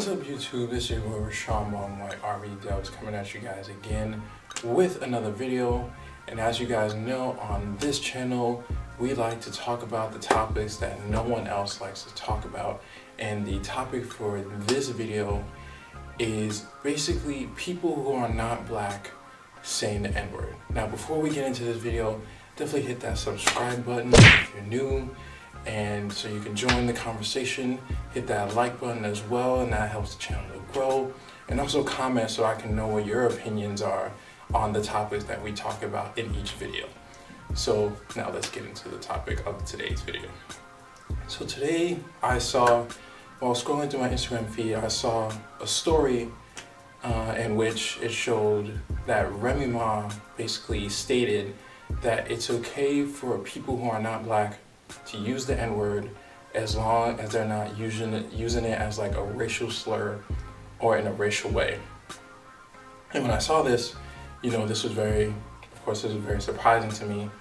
What's up YouTube, this is your Sean Mom White RB Dubs coming at you guys again with another video. And as you guys know, on this channel we like to talk about the topics that no one else likes to talk about. And the topic for this video is basically people who are not black saying the N-word. Now before we get into this video, definitely hit that subscribe button if you're new, and so you can join the conversation. Hit that like button as well, and that helps the channel to grow. And also comment so I can know what your opinions are on the topics that we talk about in each video. So now let's get into the topic of today's video. So today I saw, while scrolling through my Instagram feed, I saw a story in which it showed that Remy Ma basically stated that it's okay for people who are not black to use the N-word as long as they're not using it as like a racial slur or in a racial way. And when I saw this, this was very surprising to me.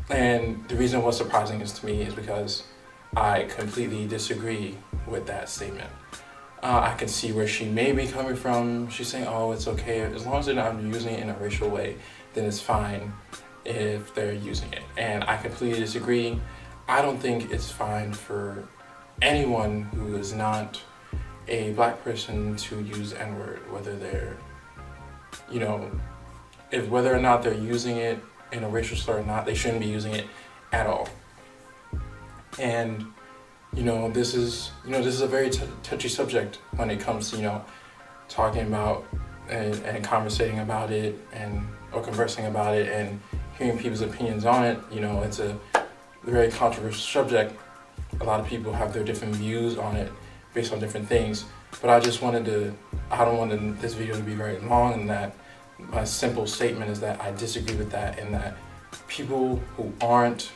And the reason it was surprising to me is because I completely disagree with that statement. I can see where she may be coming from. She's saying, oh, it's okay. As long as they're not using it in a racial way, then it's fine if they're using it. And I completely disagree. I don't think it's fine for anyone who is not a black person to use N-word, whether they're, whether or not they're using it in a racial slur or not, they shouldn't be using it at all. And, this is a very touchy subject when it comes to, talking about and conversating about it or conversing about it and hearing people's opinions on it. It's a very controversial subject. A lot of people have their different views on it based on different things, but I don't want this video to be very long, and that my simple statement is that I disagree with that, and that people who aren't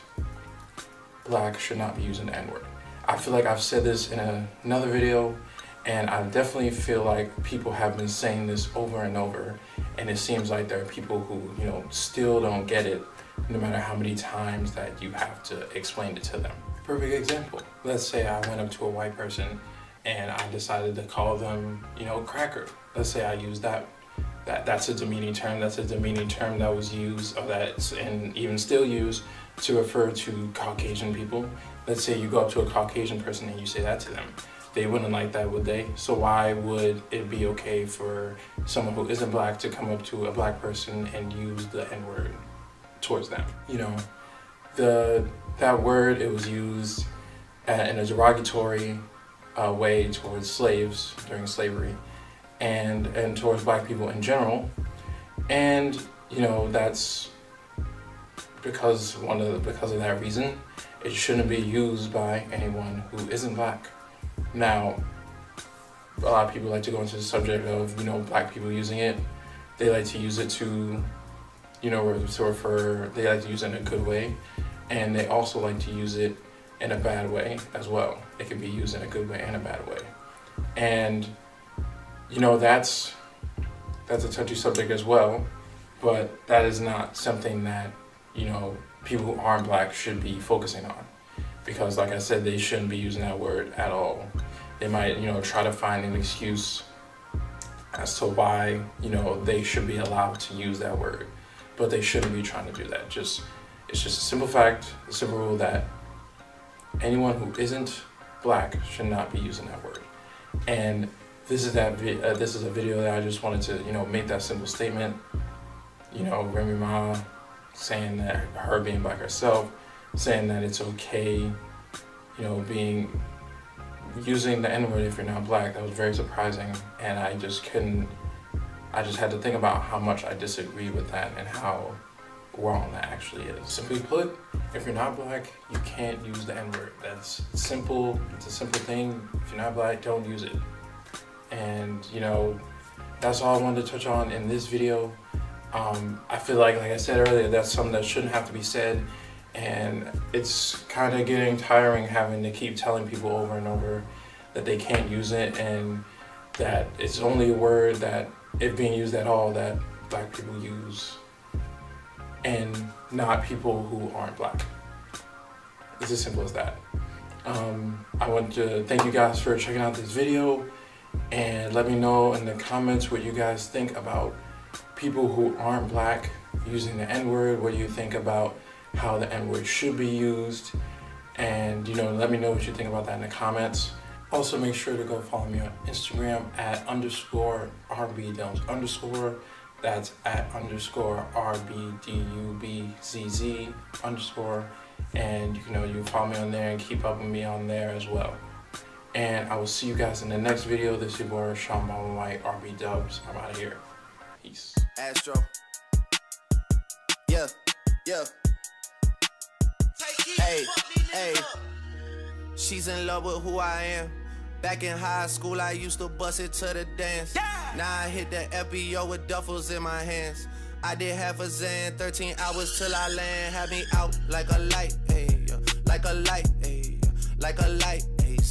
black should not be using the N-word. I feel like I've said this in another video, and I definitely feel like people have been saying this over and over, and it seems like there are people who still don't get it, no matter how many times that you have to explain it to them. Perfect example. Let's say I went up to a white person and I decided to call them, cracker. Let's say I use that's a demeaning term. That's a demeaning term that was used, and even still used, to refer to Caucasian people. Let's say you go up to a Caucasian person and you say that to them. They wouldn't like that, would they? So why would it be okay for someone who isn't black to come up to a black person and use the N-word towards them? That word, it was used in a derogatory way towards slaves during slavery, and towards black people in general. And that's because of that reason, it shouldn't be used by anyone who isn't black. Now, a lot of people like to go into the subject of black people using it. They like to use it to refer. They like to use it in a good way, and they also like to use it in a bad way as well. It can be used in a good way and a bad way. And that's a touchy subject as well, but that is not something that people who aren't black should be focusing on, because like I said, they shouldn't be using that word at all. They might try to find an excuse as to why they should be allowed to use that word, but they shouldn't be trying to do that. It's just a simple fact, a simple rule that anyone who isn't black should not be using that word. And this is a video that I just wanted to make that simple statement. Remy Ma saying that her being black herself, saying that it's okay, using the N-word if you're not black. That was very surprising, and I just had to think about how much I disagree with that and how wrong that actually is. Simply put, if you're not black, you can't use the N-word. That's simple. It's a simple thing. If you're not black, don't use it. And that's all I wanted to touch on in this video. I feel like I said earlier, that's something that shouldn't have to be said, and it's kind of getting tiring having to keep telling people over and over that they can't use it, and that it's only a word that, if being used at all, that black people use, and not people who aren't black. It's as simple as that. I want to thank you guys for checking out this video, And let me know in the comments what you guys think about people who aren't black using the N-word. What do you think about how the N-word should be used? And let me know what you think about that in the comments. Also, make sure to go follow me on Instagram at _RBDubs_. That's at _RBDUBZZ_. And you follow me on there and keep up with me on there as well. And I will see you guys in the next video. This is your boy Sean White, RB Dubs. I'm out of here. Peace. Astro. Yeah. Hey. She's in love with who I am. Back in high school, I used to bust it to the dance. Now I hit the FBO with duffels in my hands. I did half a Zan, 13 hours till I land. Had me out like a light, like a light, like a light.